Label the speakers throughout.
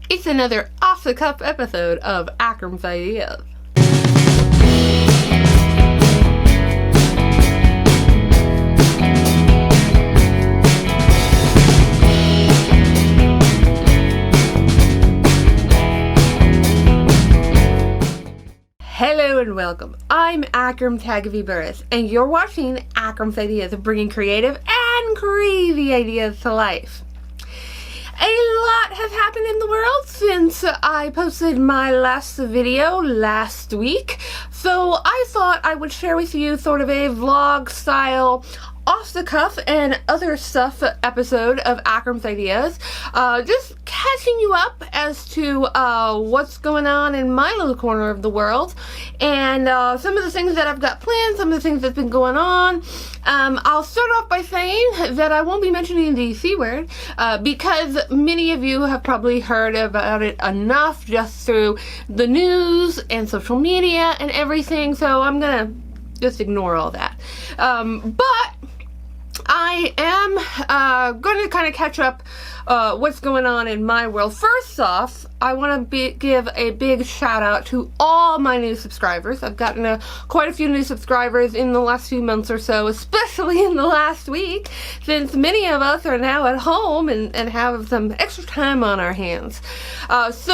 Speaker 1: It's another off-the-cuff episode of Akram's Ideas. Hello and welcome. I'm Akram Burris, and you're watching Akram's Ideas of bringing creative and crazy ideas to life. A lot has happened in the world since I posted my last video last week, so I thought I would share with you sort of a vlog style off the cuff and other stuff episode of Akram's Ideas, just catching you up as to what's going on in my little corner of the world, and some of the things that I've got planned, some of the things that's been going on. I'll start off by saying that I won't be mentioning the C word, because many of you have probably heard about it enough just through the news and social media and everything, so I'm gonna just ignore all that. But I am going to kind of catch up what's going on in my world. First off, I want to give a big shout out to all my new subscribers. I've gotten quite a few new subscribers in the last few months or so, especially in the last week, since many of us are now at home and have some extra time on our hands. Let's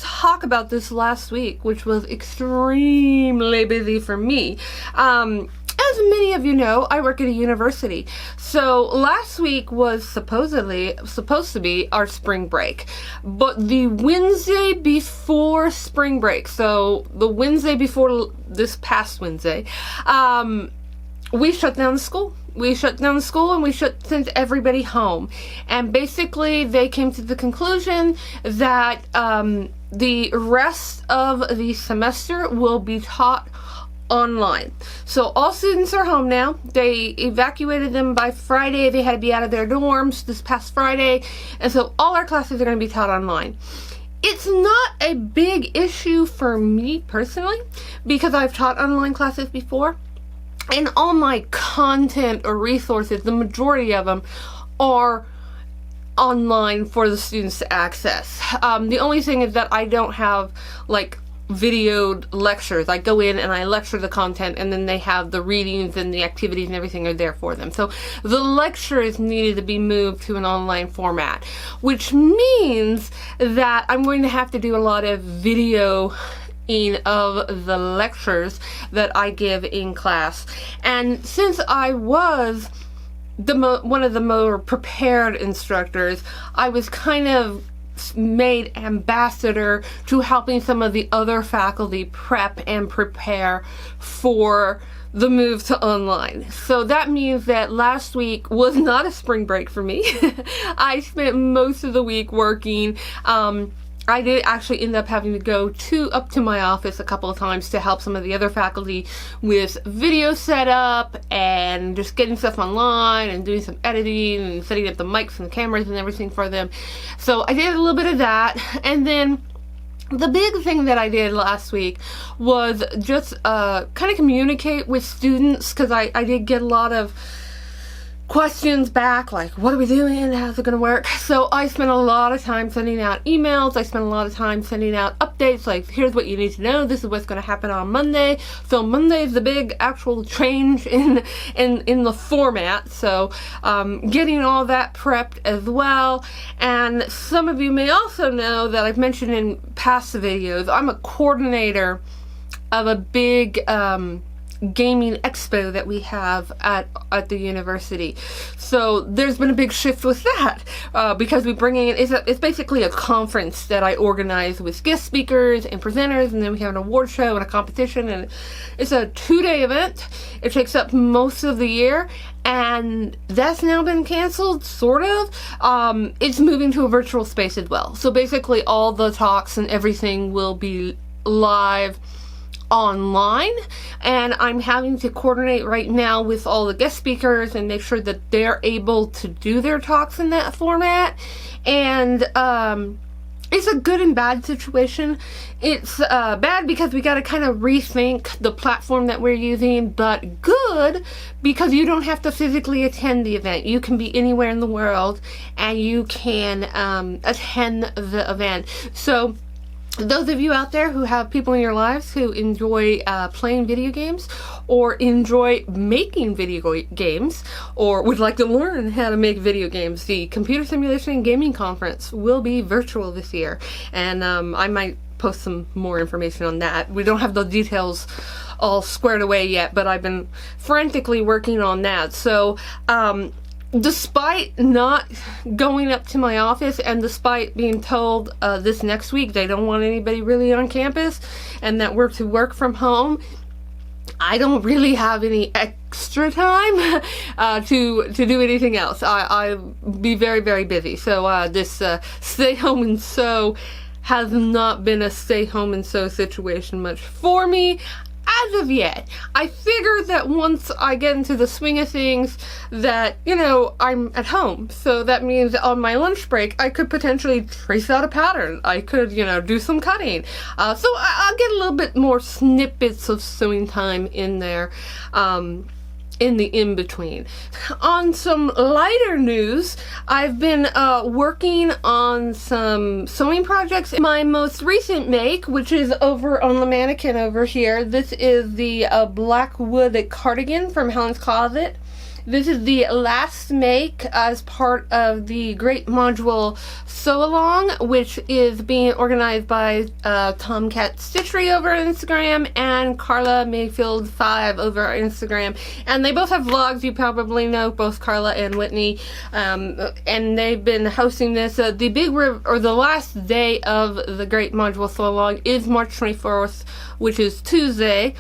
Speaker 1: talk about this last week, which was extremely busy for me. As many of you know, I work at a university. So last week was supposed to be our spring break. But the Wednesday before spring break, so the Wednesday before this past Wednesday, we shut down the school. We shut down the school and we sent everybody home. And basically they came to the conclusion that the rest of the semester will be taught online. So all students are home now. They evacuated them by Friday. They had to be out of their dorms this past Friday. And so all our classes are going to be taught online. It's not a big issue for me personally because I've taught online classes before. And all my content or resources, the majority of them, are online for the students to access. The only thing is that I don't have like videoed lectures. I go in and I lecture the content, and then they have the readings and the activities and everything are there for them. So the lectures needed to be moved to an online format, which means that I'm going to have to do a lot of video of the lectures that I give in class. And since I was one of the more prepared instructors, I was kind of made ambassador to helping some of the other faculty prep and prepare for the move to online. So that means that last week was not a spring break for me. I spent most of the week working. I did actually end up having to go up to my office a couple of times to help some of the other faculty with video setup and just getting stuff online and doing some editing and setting up the mics and the cameras and everything for them. So I did a little bit of that, and then the big thing that I did last week was just kind of communicate with students, because I did get a lot of questions back, like, what are we doing? How's it going to work? So I spent a lot of time sending out emails. I spent a lot of time sending out updates, like, here's what you need to know. This is what's going to happen on Monday. So Monday is the big actual change in the format. So getting all that prepped as well. And some of you may also know that I've mentioned in past videos, I'm a coordinator of a big gaming expo that we have at the university. So there's been a big shift with that, because we bring in, it's basically a conference that I organize with guest speakers and presenters, and then we have an award show and a competition, and it's a 2-day event. It takes up most of the year, and that's now been canceled, sort of. It's moving to a virtual space as well. So basically all the talks and everything will be live online, and I'm having to coordinate right now with all the guest speakers and make sure that they're able to do their talks in that format. And it's a good and bad situation. It's bad because we got to kind of rethink the platform that we're using, but good because you don't have to physically attend the event. You can be anywhere in the world and you can attend the event. So those of you out there who have people in your lives who enjoy playing video games or enjoy making video games or would like to learn how to make video games, the Computer Simulation and Gaming Conference will be virtual this year. And I might post some more information on that. We don't have the details all squared away yet, but I've been frantically working on that. So, despite not going up to my office and despite being told this next week they don't want anybody really on campus and that we're to work from home, I don't really have any extra time to do anything else. I'll be very, very busy. So this stay home and sew has not been a stay home and sew situation much for me. As of yet, I figured that once I get into the swing of things that, you know, I'm at home. So that means on my lunch break, I could potentially trace out a pattern. I could, you know, do some cutting. So I'll get a little bit more snippets of sewing time in there. In the in-between. On some lighter news, I've been working on some sewing projects. My most recent make, which is over on the mannequin over here, this is the Blackwood cardigan from Helen's Closet. This is the last make as part of the Great Module Sew Along, which is being organized by Tomcat Stitchery over on Instagram and Carla Mayfield 5 over on Instagram. And they both have vlogs, you probably know, both Carla and Whitney. And they've been hosting this. The last day of the Great Module Sew Along is March 24th, which is Tuesday.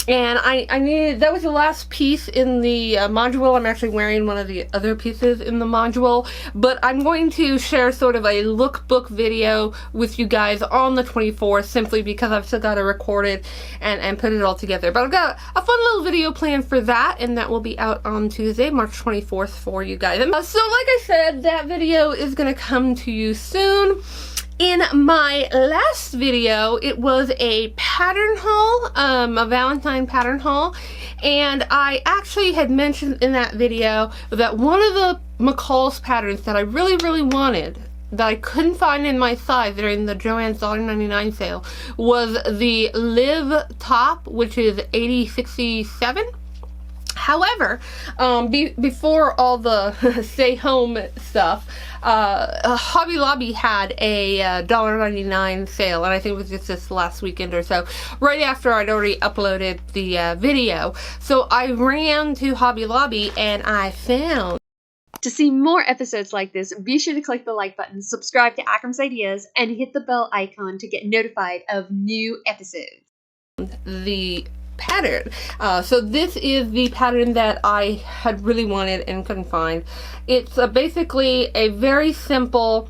Speaker 1: And I needed, that was the last piece in the module. I'm actually wearing one of the other pieces in the module, but I'm going to share sort of a lookbook video with you guys on the 24th, simply because I've still got to record it and put it all together. But I've got a fun little video planned for that, and that will be out on Tuesday, March 24th for you guys. So like I said, that video is going to come to you soon. In my last video, it was a pattern haul, a Valentine pattern haul, and I actually had mentioned in that video that one of the McCall's patterns that I really, really wanted, that I couldn't find in my size during the Joann's $1.99 sale, was the Live top, which is 8067. However, before all the stay home stuff, Hobby Lobby had a $1.99 sale, and I think it was just this last weekend or so, right after I'd already uploaded the video. So I ran to Hobby Lobby and I found...
Speaker 2: To see more episodes like this, be sure to click the like button, subscribe to Akram's Ideas, and hit the bell icon to get notified of new episodes.
Speaker 1: The pattern. So this is the pattern that I had really wanted and couldn't find. It's basically a very simple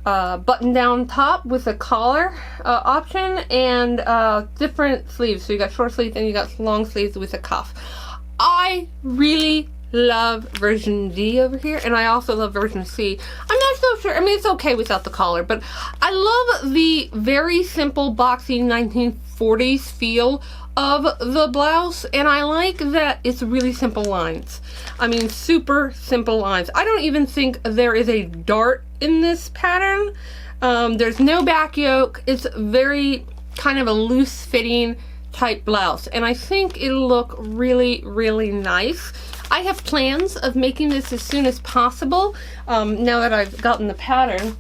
Speaker 1: button-down top with a collar option and different sleeves. So you got short sleeves and you got long sleeves with a cuff. I really love version D over here, and I also love version C. I'm not so sure, I mean, it's okay without the collar, but I love the very simple boxy 1940s feel of the blouse, and I like that it's really simple lines. I mean, super simple lines. I don't even think there is a dart in this pattern. There's no back yoke. It's very kind of a loose fitting type blouse, and I think it'll look really, really nice. I have plans of making this as soon as possible, now that I've gotten the pattern.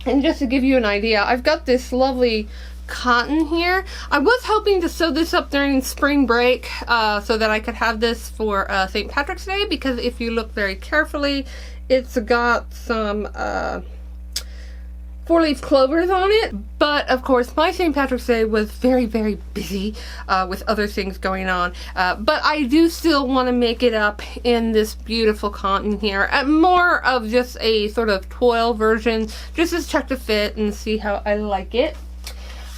Speaker 1: And just to give you an idea, I've got this lovely cotton here. I was hoping to sew this up during spring break so that I could have this for St. Patrick's Day, because if you look very carefully, it's got some 4-leaf clovers on it. But of course my St. Patrick's Day was very, very busy with other things going on, but I do still want to make it up in this beautiful cotton here, more of just a sort of twill version, just to check the fit and see how I like it.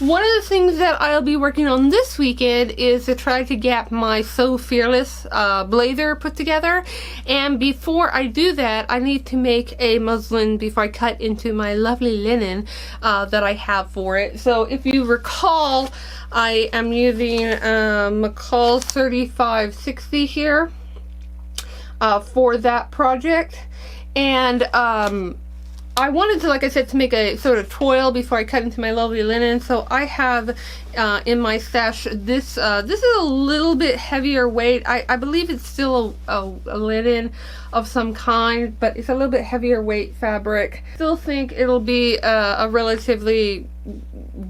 Speaker 1: One of the things that I'll be working on this weekend is to try to get my So Fearless blazer put together. And before I do that, I need to make a muslin before I cut into my lovely linen that I have for it. So if you recall, I am using McCall's 3560 here for that project. And I wanted to, like I said, to make a sort of toil before I cut into my lovely linen. So I have in my stash this this is a little bit heavier weight. I believe it's still a linen of some kind, but it's a little bit heavier weight fabric. Still think it'll be a relatively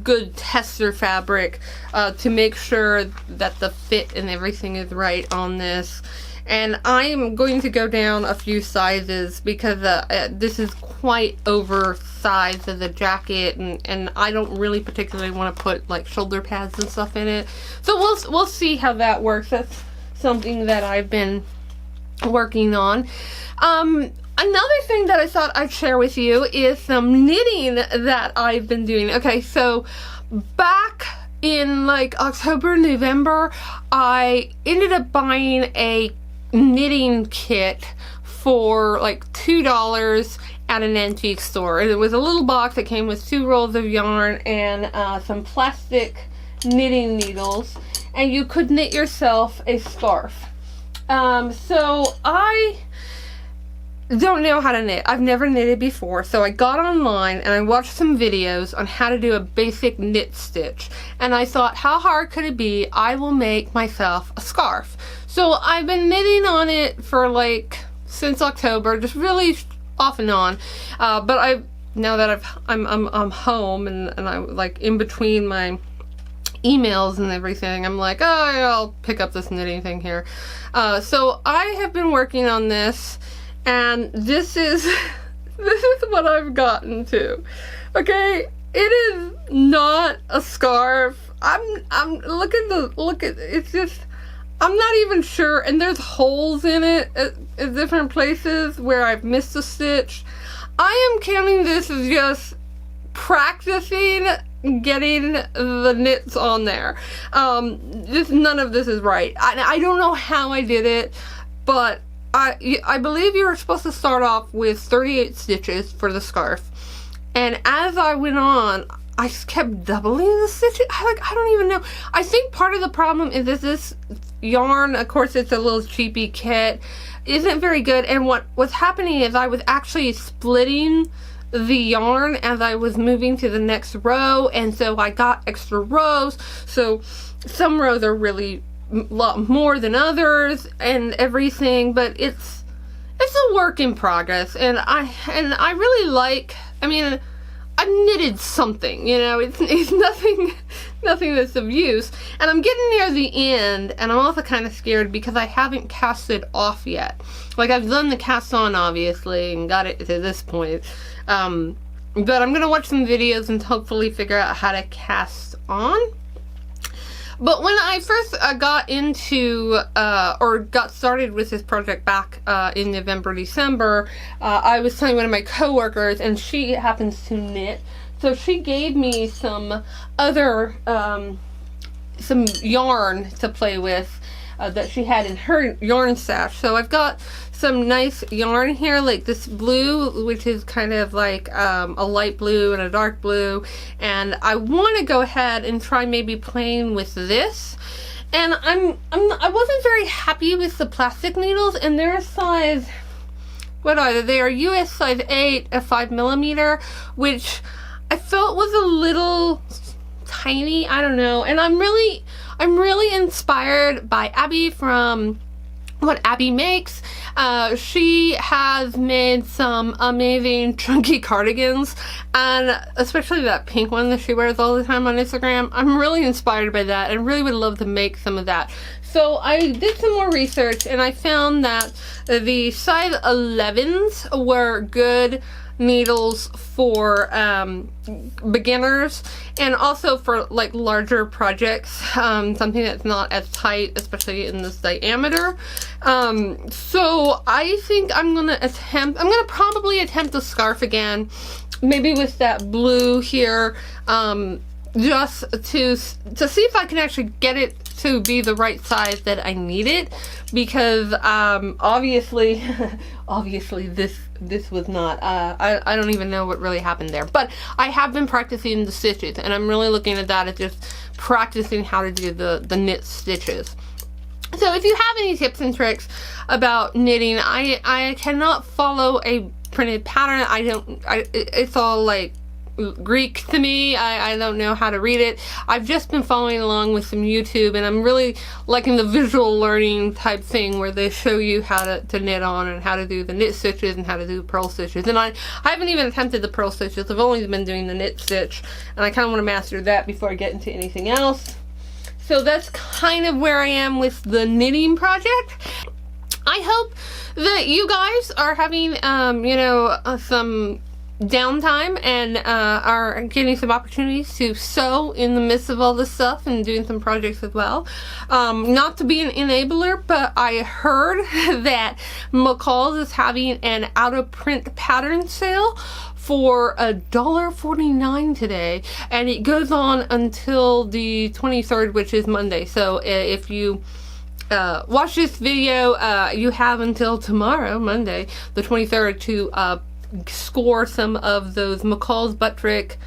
Speaker 1: good tester fabric to make sure that the fit and everything is right on this. And I'm going to go down a few sizes because this is quite oversized as a jacket, and I don't really particularly want to put like shoulder pads and stuff in it. So we'll see how that works. That's something that I've been working on. Another thing that I thought I'd share with you is some knitting that I've been doing. Okay, so back in like October, November, I ended up buying a knitting kit for like $2 at an antique store. It was a little box that came with 2 rolls of yarn and some plastic knitting needles, and you could knit yourself a scarf. So I don't know how to knit. I've never knitted before, so I got online and I watched some videos on how to do a basic knit stitch, and I thought, how hard could it be? I will make myself a scarf. So I've been knitting on it for like since October, just really off and on. But now that I'm home and I'm like in between my emails and everything, I'm like, oh, I'll pick up this knitting thing here. So I have been working on this, and this is what I've gotten to. Okay, it is not a scarf. Look at it's just, I'm not even sure, and there's holes in it at different places where I've missed a stitch. I am counting this as just practicing getting the knits on there. None of this is right. I don't know how I did it, but I believe you were supposed to start off with 38 stitches for the scarf, and as I went on, I just kept doubling the stitches. I don't even know. I think part of the problem is that this yarn, of course it's a little cheapy kit, isn't very good, and what's happening is I was actually splitting the yarn as I was moving to the next row, and so I got extra rows. So some rows are really a lot more than others and everything, but it's a work in progress, and I really like, I mean, I've knitted something, you know, it's nothing that's of use, and I'm getting near the end, and I'm also kind of scared because I haven't cast it off yet. Like, I've done the cast on, obviously, and got it to this point, but I'm gonna watch some videos and hopefully figure out how to cast on. But when I first got into, or got started with this project back in November, December, I was telling one of my coworkers, and she happens to knit, so she gave me some other, some yarn to play with that she had in her yarn stash. So I've got some nice yarn here, like this blue, which is kind of like a light blue and a dark blue, and I want to go ahead and try maybe playing with this. And I wasn't very happy with the plastic needles, and they're a size, what are they? They are US size 8, a 5mm, which I felt was a little tiny. I don't know. And I'm really inspired by Abby from What Abby Makes. She has made some amazing chunky cardigans, and especially that pink one that she wears all the time on Instagram. I'm really inspired by that and really would love to make some of that. So I did some more research, and I found that the size 11s were good needles for beginners, and also for like larger projects, something that's not as tight, especially in this diameter. So I think I'm gonna probably attempt a scarf again, maybe with that blue here, just to see if I can actually get it to be the right size that I need it, because obviously obviously this was not, I don't even know what really happened there, but I have been practicing the stitches, and I'm really looking at that as just practicing how to do the knit stitches. So if you have any tips and tricks about knitting, I cannot follow a printed pattern. It's all like Greek to me. I don't know how to read it. I've just been following along with some YouTube, and I'm really liking the visual learning type thing where they show you how to knit on, and how to do the knit stitches and how to do the purl stitches. And I haven't even attempted the purl stitches. I've only been doing the knit stitch, and I kind of want to master that before I get into anything else. So that's kind of where I am with the knitting project. I hope that you guys are having, some downtime and are getting some opportunities to sew in the midst of all this stuff, and doing some projects as well. Not to be an enabler, but I heard that McCall's is having an out-of-print pattern sale for $1.49 today, and it goes on until the 23rd, which is Monday. So if you watch this video, you have until tomorrow, Monday, the 23rd, to score some of those McCall's Buttrick.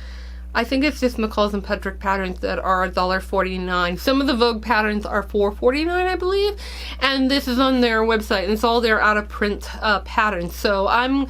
Speaker 1: I think it's just McCall's and Buttrick patterns that are $1.49. Some of the Vogue patterns are $4.49, I believe, and this is on their website, and it's all their out-of-print patterns. So I'm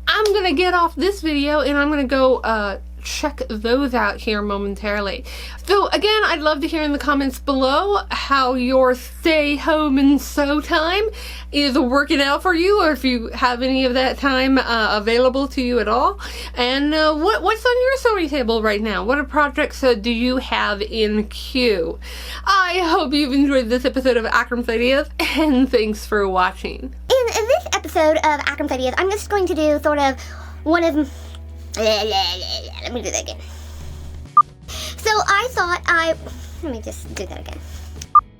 Speaker 1: gonna get off this video, and I'm gonna go check those out here momentarily. So again, I'd love to hear in the comments below how your stay home and sew time is working out for you, or if you have any of that time available to you at all. And what's on your sewing table right now? What projects do you have in queue? I hope you've enjoyed this episode of Akram's Ideas, and thanks for watching.
Speaker 3: In this episode of Akram's Ideas, I'm just going to do sort of one of... Let me do that again. So I thought let me just do that again.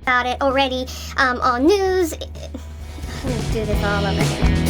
Speaker 3: About it already on news. Let me do this all over again.